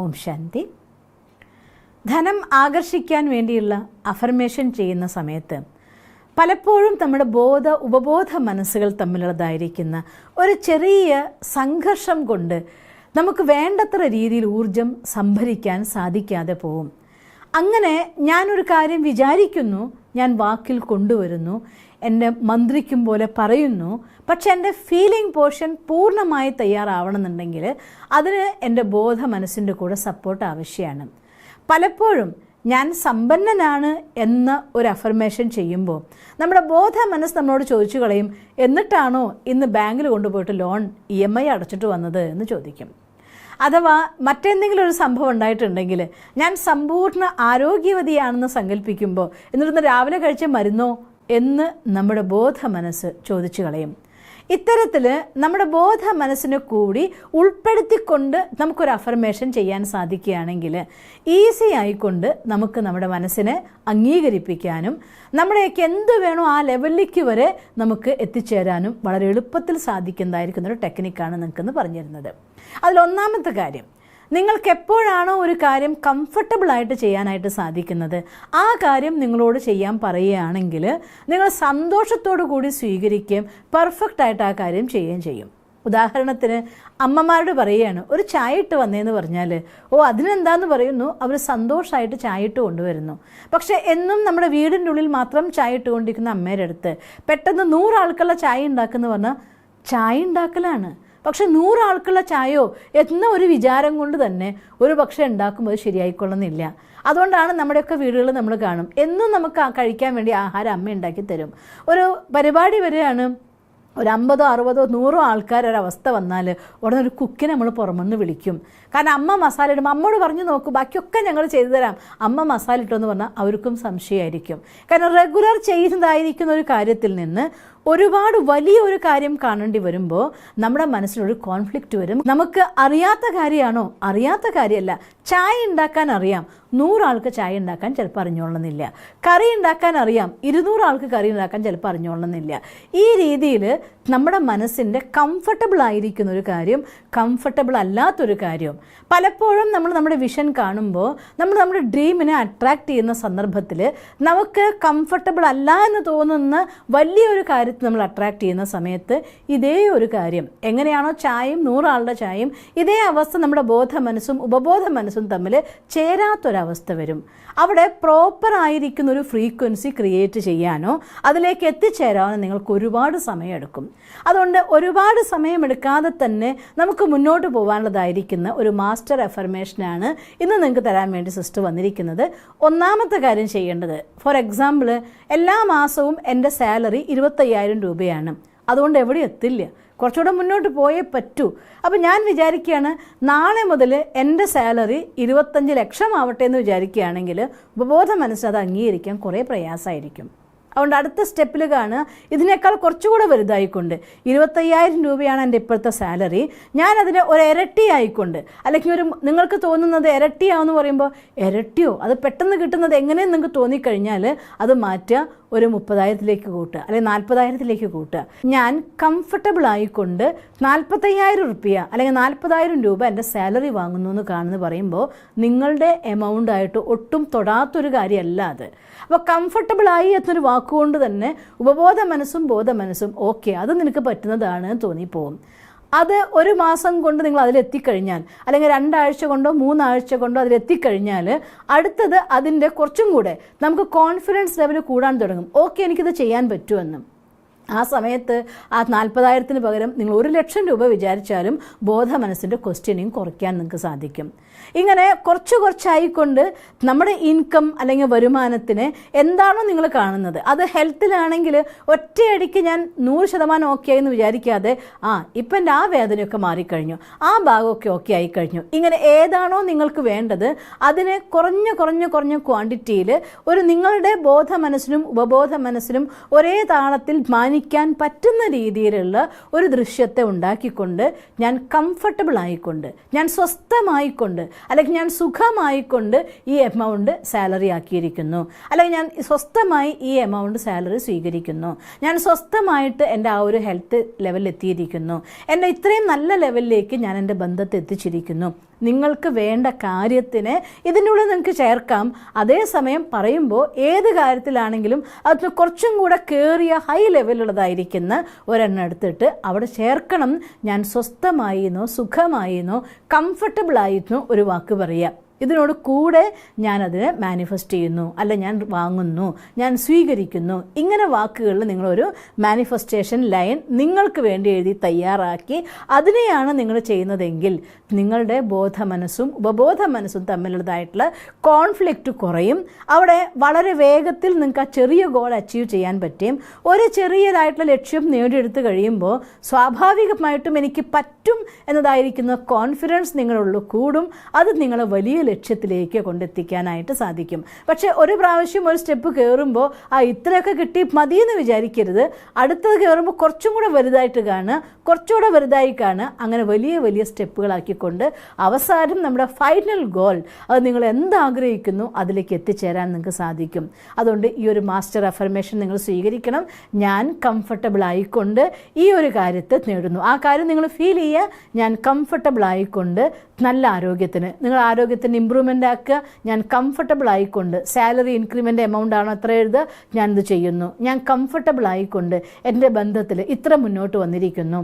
ഓം ശാന്തി. ധനം ആകർഷിക്കാൻ വേണ്ടിയുള്ള അഫർമേഷൻ ചെയ്യുന്ന സമയത്ത് പലപ്പോഴും നമ്മുടെ ഉപബോധ മനസ്സുകൾ തമ്മിലുള്ളതായിരിക്കുന്ന ഒരു ചെറിയ സംഘർഷം കൊണ്ട് നമുക്ക് വേണ്ടത്ര രീതിയിൽ ഊർജം സംഭരിക്കാൻ സാധിക്കാതെ പോവും. അങ്ങനെ ഞാനൊരു കാര്യം വിചാരിക്കുന്നു, ഞാൻ വാക്കിൽ കൊണ്ടുവരുന്നു, എൻ്റെ മന്ത്രിക്കും പോലെ പറയുന്നു, പക്ഷെ എൻ്റെ ഫീലിംഗ് പോർഷൻ പൂർണ്ണമായി തയ്യാറാവണമെന്നുണ്ടെങ്കിൽ അതിന് എൻ്റെ ബോധ മനസ്സിൻ്റെ കൂടെ സപ്പോർട്ട് ആവശ്യമാണ്. പലപ്പോഴും ഞാൻ സമ്പന്നനാണ് എന്ന ഒരു അഫർമേഷൻ ചെയ്യുമ്പോൾ നമ്മുടെ ബോധ മനസ്സ് നമ്മളോട് ചോദിച്ചു കളയും, എന്നിട്ടാണോ ഇന്ന് ബാങ്കിൽ കൊണ്ടുപോയിട്ട് ലോൺ EMI അടച്ചിട്ട് വന്നത് എന്ന് ചോദിക്കും. അഥവാ മറ്റെന്തെങ്കിലും ഒരു സംഭവം ഉണ്ടായിട്ടുണ്ടെങ്കിൽ ഞാൻ സമ്പൂർണ്ണ ആരോഗ്യവതിയാണെന്ന് സങ്കല്പിക്കുമ്പോൾ എന്നിട്ടൊന്ന് രാവിലെ കഴിച്ച മരുന്നോ എന്ന് നമ്മുടെ ബോധ മനസ്സ് ചോദിച്ചു കളയും. ഇത്തരത്തിൽ നമ്മുടെ ബോധ മനസ്സിനെ കൂടി ഉൾപ്പെടുത്തിക്കൊണ്ട് നമുക്കൊരു അഫർമേഷൻ ചെയ്യാൻ സാധിക്കുകയാണെങ്കിൽ ഈസി ആയിക്കൊണ്ട് നമുക്ക് നമ്മുടെ മനസ്സിനെ അംഗീകരിപ്പിക്കാനും നമ്മുടെയൊക്കെ എന്ത് വേണോ ആ ലെവലിലേക്ക് വരെ നമുക്ക് എത്തിച്ചേരാനും വളരെ എളുപ്പത്തിൽ സാധിക്കുന്നതായിരിക്കുന്നൊരു ടെക്നിക്കാണ് നിങ്ങൾക്കെന്ന് പറഞ്ഞിരുന്നത്. അതിലൊന്നാമത്തെ കാര്യം, നിങ്ങൾക്ക് എപ്പോഴാണോ ഒരു കാര്യം കംഫർട്ടബിളായിട്ട് ചെയ്യാനായിട്ട് സാധിക്കുന്നത് ആ കാര്യം നിങ്ങളോട് ചെയ്യാൻ പറയുകയാണെങ്കിൽ നിങ്ങൾ സന്തോഷത്തോടു കൂടി സ്വീകരിക്കുകയും പെർഫെക്റ്റായിട്ട് ആ കാര്യം ചെയ്യുകയും ചെയ്യും. ഉദാഹരണത്തിന് അമ്മമാരോട് പറയുകയാണ് ഒരു ചായ ഇട്ട് വന്നേന്ന് പറഞ്ഞാൽ അതിനെന്താന്ന് പറയുന്നു, അവർ സന്തോഷമായിട്ട് ചായ ഇട്ട് കൊണ്ടുവരുന്നു. പക്ഷേ എന്നും നമ്മുടെ വീടിൻ്റെ ഉള്ളിൽ മാത്രം ചായ ഇട്ട് കൊണ്ടിരിക്കുന്ന അമ്മയുടെ അടുത്ത് പെട്ടെന്ന് 100 ആൾക്കുള്ള ചായ ഉണ്ടാക്കുന്ന പറഞ്ഞാൽ ചായ ഉണ്ടാക്കലാണ്. പക്ഷെ 100 ആൾക്കുള്ള ചായയോ എന്ന ഒരു വിചാരം കൊണ്ട് തന്നെ ഒരു പക്ഷേ ഉണ്ടാക്കുമ്പോൾ അത് ശരിയായിക്കൊള്ളുന്നില്ല. അതുകൊണ്ടാണ് നമ്മുടെയൊക്കെ വീടുകൾ നമ്മൾ കാണും, എന്നും നമുക്ക് കഴിക്കാൻ വേണ്ടി ആഹാരം അമ്മ ഉണ്ടാക്കി തരും. ഒരു പരിപാടി വരികയാണ്, ഒരു 50, 60, 100 ആൾക്കാരൊരവസ്ഥ വന്നാൽ ഉടനെ ഒരു കുക്കിനെ നമ്മൾ പുറമെന്ന് വിളിക്കും. കാരണം അമ്മ മസാല ഇടുമ്പോൾ അമ്മോട് പറഞ്ഞു നോക്കൂ, ബാക്കിയൊക്കെ ഞങ്ങൾ ചെയ്തു തരാം, അമ്മ മസാല ഇട്ടോന്ന് പറഞ്ഞാൽ അവർക്കും സംശയമായിരിക്കും. കാരണം റെഗുലർ ചെയ്യുന്നതായിരിക്കുന്ന ഒരു കാര്യത്തിൽ നിന്ന് ഒരുപാട് വലിയൊരു കാര്യം കാണേണ്ടി വരുമ്പോൾ നമ്മുടെ മനസ്സിലൊരു കോൺഫ്ലിക്റ്റ് വരും. നമുക്ക് അറിയാത്ത കാര്യമാണോ? അറിയാത്ത കാര്യമല്ല. ചായ ഉണ്ടാക്കാൻ അറിയാം, 100 ആൾക്ക് ചായ ഉണ്ടാക്കാൻ ചിലപ്പോൾ അറിഞ്ഞോളണമെന്നില്ല. കറി ഉണ്ടാക്കാൻ അറിയാം, 200 ആൾക്ക് കറി ഉണ്ടാക്കാൻ ചിലപ്പോൾ അറിഞ്ഞോളണമെന്നില്ല. ഈ രീതിയിൽ നമ്മുടെ മനസ്സിൻ്റെ കംഫർട്ടബിൾ ആയിരിക്കുന്ന ഒരു കാര്യം കംഫർട്ടബിൾ അല്ലാത്തൊരു കാര്യം പലപ്പോഴും നമ്മൾ നമ്മുടെ വിഷൻ കാണുമ്പോൾ നമ്മുടെ ഡ്രീമിനെ അട്രാക്റ്റ് ചെയ്യുന്ന സന്ദർഭത്തിൽ നമുക്ക് കംഫർട്ടബിൾ അല്ല എന്ന് തോന്നുന്ന വലിയൊരു കാര്യത്തിൽ നമ്മൾ അട്രാക്റ്റ് ചെയ്യുന്ന സമയത്ത് ഇതേ ഒരു കാര്യം എങ്ങനെയാണോ ചായയും 100 ആളുടെ ചായയും ഇതേ അവസ്ഥ നമ്മുടെ ബോധ മനസ്സും ഉപബോധ മനസ്സും തമ്മിൽ ചേരാത്തൊരവസ്ഥ വരും. അവിടെ പ്രോപ്പർ ആയിരിക്കുന്ന ഒരു ഫ്രീക്വൻസി ക്രിയേറ്റ് ചെയ്യാനോ അതിലേക്ക് എത്തിച്ചേരാനോ നിങ്ങൾക്ക് ഒരുപാട് സമയമെടുക്കും. അതുകൊണ്ട് ഒരുപാട് സമയമെടുക്കാതെ തന്നെ നമുക്ക് മുന്നോട്ട് പോകാനുള്ളതായിരിക്കുന്ന ഒരു മാസ്റ്റർ അഫർമേഷനാണ് ഇന്ന് നിങ്ങൾക്ക് തരാൻ വേണ്ടി സിസ്റ്റർ വന്നിരിക്കുന്നത്. ഒന്നാമത്തെ കാര്യം ചെയ്യേണ്ടത്, ഫോർ എക്സാമ്പിൾ എല്ലാ മാസവും എൻ്റെ സാലറി 25,000 രൂപയാണ്. അതുകൊണ്ട് എവിടെ എത്തില്ല, കുറച്ചുകൂടെ മുന്നോട്ട് പോയേ പറ്റൂ. അപ്പോൾ ഞാൻ വിചാരിക്കുകയാണ് നാളെ മുതൽ എൻ്റെ സാലറി 25 ലക്ഷം ആവട്ടെ എന്ന് വിചാരിക്കുകയാണെങ്കിൽ ഉപബോധ മനസ്സത് അംഗീകരിക്കാൻ കുറേ പ്രയാസമായിരിക്കും. അതുകൊണ്ട് അടുത്ത സ്റ്റെപ്പിൽ കാണുക, ഇതിനേക്കാൾ കുറച്ചുകൂടെ വലുതായിക്കൊണ്ട് 25,000 രൂപയാണ് എൻ്റെ ഇപ്പോഴത്തെ സാലറി, ഞാനതിനെ ഒരു ഇരട്ടിയായിക്കൊണ്ട്, അല്ലെങ്കിൽ നിങ്ങൾക്ക് തോന്നുന്നത് ഇരട്ടിയാവെന്ന് പറയുമ്പോൾ ഇരട്ടിയോ അത് പെട്ടെന്ന് കിട്ടുന്നത് എങ്ങനെയെന്ന് നിങ്ങൾക്ക് തോന്നിക്കഴിഞ്ഞാൽ അത് മാറ്റുക, ഒരു 30,000 കൂട്ടുക, അല്ലെങ്കിൽ 40,000 കൂട്ടുക. ഞാൻ കംഫർട്ടബിൾ ആയിക്കൊണ്ട് 45,000 രൂപ അല്ലെങ്കിൽ 40,000 രൂപ എൻ്റെ സാലറി വാങ്ങുന്നു എന്ന് കാണുന്നു പറയുമ്പോൾ നിങ്ങളുടെ എമൗണ്ട് ആയിട്ട് ഒട്ടും തൊടാത്തൊരു കാര്യമല്ല അത്. അപ്പോൾ കംഫർട്ടബിൾ ആയി എന്നൊരു വാക്കുകൊണ്ട് തന്നെ ഉപബോധ മനസ്സും ബോധ മനസ്സും ഓക്കെ അത് നിനക്ക് പറ്റുന്നതാണ് തോന്നിപ്പോവും. അത് ഒരു മാസം കൊണ്ട് നിങ്ങൾ അതിലെത്തിക്കഴിഞ്ഞാൽ, അല്ലെങ്കിൽ 2 ആഴ്ച കൊണ്ടോ 3 ആഴ്ച കൊണ്ടോ അതിലെത്തിക്കഴിഞ്ഞാൽ അടുത്തത് അതിൻ്റെ കുറച്ചും കൂടെ നമുക്ക് കോൺഫിഡൻസ് ലെവൽ കൂടാൻ തുടങ്ങും. ഓക്കെ എനിക്കിത് ചെയ്യാൻ പറ്റുമെന്നും. ആ സമയത്ത് ആ 40,000 പകരം നിങ്ങൾ 1,00,000 രൂപ വിചാരിച്ചാലും ബോധ മനസ്സിൻ്റെ ക്വസ്റ്റ്യനിങ് കുറയ്ക്കാൻ നിങ്ങൾക്ക് സാധിക്കും. ഇങ്ങനെ കുറച്ചായിക്കൊണ്ട് നമ്മുടെ ഇൻകം അല്ലെങ്കിൽ വരുമാനത്തിന് എന്താണോ നിങ്ങൾ കാണുന്നത്, അത് ഹെൽത്തിലാണെങ്കിൽ ഒറ്റയടിക്ക് ഞാൻ 100% ഓക്കെ ആയി എന്ന് വിചാരിക്കാതെ ഇപ്പം എൻ്റെ ആ വേദനയൊക്കെ മാറിക്കഴിഞ്ഞു, ആ ഭാഗമൊക്കെ ഓക്കെ ആയിക്കഴിഞ്ഞു, ഇങ്ങനെ ഏതാണോ നിങ്ങൾക്ക് വേണ്ടത് അതിനെ കുറഞ്ഞ ക്വാണ്ടിറ്റിയിൽ ഒരു നിങ്ങളുടെ ബോധ മനസ്സിനും ഉപബോധ മനസ്സിനും ഒരേ താളത്തിൽ മാനിക്കാൻ പറ്റുന്ന രീതിയിലുള്ള ഒരു ദൃശ്യത്തെ ഉണ്ടാക്കിക്കൊണ്ട് ഞാൻ കംഫർട്ടബിൾ ആയിക്കൊണ്ട്, ഞാൻ സ്വസ്ഥമായിക്കൊണ്ട്, അല്ലെങ്കിൽ ഞാൻ സുഖമായിക്കൊണ്ട് ഈ എമൗണ്ട് സാലറി ആക്കിയിരിക്കുന്നു, അല്ലെങ്കിൽ ഞാൻ സ്വസ്ഥമായി ഈ എമൗണ്ട് സാലറി സ്വീകരിക്കുന്നു, ഞാൻ സ്വസ്ഥമായിട്ട് എൻ്റെ ആ ഒരു ഹെൽത്ത് ലെവലിൽ എത്തിയിരിക്കുന്നു, എൻ്റെ ഇത്രയും നല്ല ലെവലിലേക്ക് ഞാൻ എൻ്റെ ബന്ധത്തെ എത്തിച്ചിരിക്കുന്നു. നിങ്ങൾക്ക് വേണ്ട കാര്യത്തിന് ഇതിനുള്ളിൽ നിങ്ങൾക്ക് ചേർക്കാം. അതേസമയം പറയുമ്പോൾ ഏത് കാര്യത്തിലാണെങ്കിലും അതിന് കുറച്ചും കൂടെ കയറിയ ഹൈ ലെവലുള്ളതായിരിക്കുന്ന ഒരെണ്ണം എടുത്തിട്ട് അവിടെ ചേർക്കണം. ഞാൻ സ്വസ്ഥമായിരുന്നോ, സുഖമായിരുന്നോ, കംഫർട്ടബിളായിരുന്നോ ഒരു വാക്ക് പറയുക. ഇതിനോട് കൂടെ ഞാനതിനെ മാനിഫെസ്റ്റ് ചെയ്യുന്നു, അല്ല ഞാൻ വാങ്ങുന്നു, ഞാൻ സ്വീകരിക്കുന്നു. ഇങ്ങനെ വാക്കുകളിൽ നിങ്ങളൊരു മാനിഫെസ്റ്റേഷൻ ലൈൻ നിങ്ങൾക്ക് വേണ്ടി എഴുതി തയ്യാറാക്കി അതിനെയാണ് നിങ്ങൾ ചെയ്യുന്നതെങ്കിൽ നിങ്ങളുടെ ബോധ മനസ്സും ഉപബോധ മനസ്സും തമ്മിലുള്ളതായിട്ടുള്ള കോൺഫ്ലിക്റ്റ് കുറയും. അവിടെ വളരെ വേഗത്തിൽ നിങ്ങൾക്ക് ആ ചെറിയ ഗോൾ അച്ചീവ് ചെയ്യാൻ പറ്റും. ഒരു ചെറിയതായിട്ടുള്ള ലക്ഷ്യം നേടിയെടുത്ത് കഴിയുമ്പോൾ സ്വാഭാവികമായിട്ടും എനിക്ക് പറ്റും എന്നതായിരിക്കുന്ന കോൺഫിഡൻസ് നിങ്ങളുള്ളൂ കൂടും. അത് നിങ്ങളെ വലിയ ലക്ഷ്യത്തിലേക്ക് കൊണ്ടെത്തിക്കാനായിട്ട് സാധിക്കും. പക്ഷേ ഒരു പ്രാവശ്യം ഒരു സ്റ്റെപ്പ് കയറുമ്പോൾ ഇത്രയൊക്കെ കിട്ടി മതിയെന്ന് വിചാരിക്കരുത്. അടുത്തത് കയറുമ്പോൾ കുറച്ചും കൂടെ വലുതായിട്ട് കാണുക, കുറച്ചുകൂടെ വലുതായി കാണുക. അങ്ങനെ വലിയ വലിയ സ്റ്റെപ്പുകളാക്കിക്കൊണ്ട് അവസാനം നമ്മുടെ ഫൈനൽ ഗോൾ അത് നിങ്ങൾ എന്താഗ്രഹിക്കുന്നു അതിലേക്ക് എത്തിച്ചേരാൻ നിങ്ങൾക്ക് സാധിക്കും. അതുകൊണ്ട് ഈ ഒരു മാസ്റ്റർ അഫർമേഷൻ നിങ്ങൾ സ്വീകരിക്കണം. ഞാൻ കംഫർട്ടബിൾ ആയിക്കൊണ്ട് ഈ ഒരു കാര്യത്തെ നേടുന്നു. ആ കാര്യം നിങ്ങൾ ഫീൽ ചെയ്യുക. ഞാൻ കംഫർട്ടബിൾ ആയിക്കൊണ്ട് നല്ല ആരോഗ്യത്തിന്, നിങ്ങൾ ആരോഗ്യത്തിന് ഇമ്പ്രൂവ്മെൻ്റ് ആക്കുക. ഞാൻ കംഫർട്ടബിൾ ആയിക്കൊണ്ട് സാലറി ഇൻക്രിമെൻ്റ് എമൗണ്ട് ആണോ അത്ര എഴുതുക, ഞാനിത് ചെയ്യുന്നു. ഞാൻ കംഫർട്ടബിൾ ആയിക്കൊണ്ട് എൻ്റെ ബന്ധത്തിൽ ഇത്ര മുന്നോട്ട് വന്നിരിക്കുന്നു.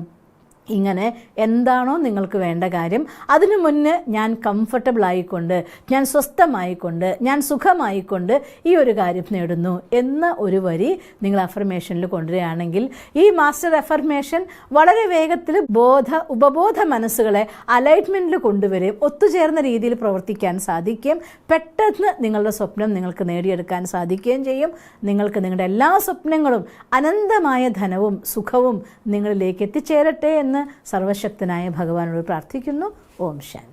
ഇങ്ങനെ എന്താണോ നിങ്ങൾക്ക് വേണ്ട കാര്യം അതിനു മുന്നേ ഞാൻ കംഫർട്ടബിൾ ആയിക്കൊണ്ട്, ഞാൻ സ്വസ്ഥമായിക്കൊണ്ട്, ഞാൻ സുഖമായിക്കൊണ്ട് ഈ ഒരു കാര്യം നേടുന്നു എന്ന ഒരു വരി നിങ്ങൾ അഫർമേഷനിൽ കൊണ്ടുവരികയാണെങ്കിൽ ഈ മാസ്റ്റർ അഫർമേഷൻ വളരെ വേഗത്തിൽ ഉപബോധ മനസ്സുകളെ അലൈൻമെൻറ്റിൽ കൊണ്ടുവരും, ഒത്തുചേർന്ന രീതിയിൽ പ്രവർത്തിക്കാൻ സാധിക്കുകയും പെട്ടെന്ന് നിങ്ങളുടെ സ്വപ്നം നിങ്ങൾക്ക് നേടിയെടുക്കാൻ സാധിക്കുകയും ചെയ്യും. നിങ്ങൾക്ക് നിങ്ങളുടെ എല്ലാ സ്വപ്നങ്ങളും അനന്തമായ ധനവും സുഖവും നിങ്ങളിലേക്ക് എത്തിച്ചേരട്ടെ എന്ന് സർവശക്തനായ ഭഗവാനോട് പ്രാർത്ഥിക്കുന്നു. ഓം ശാന്തി.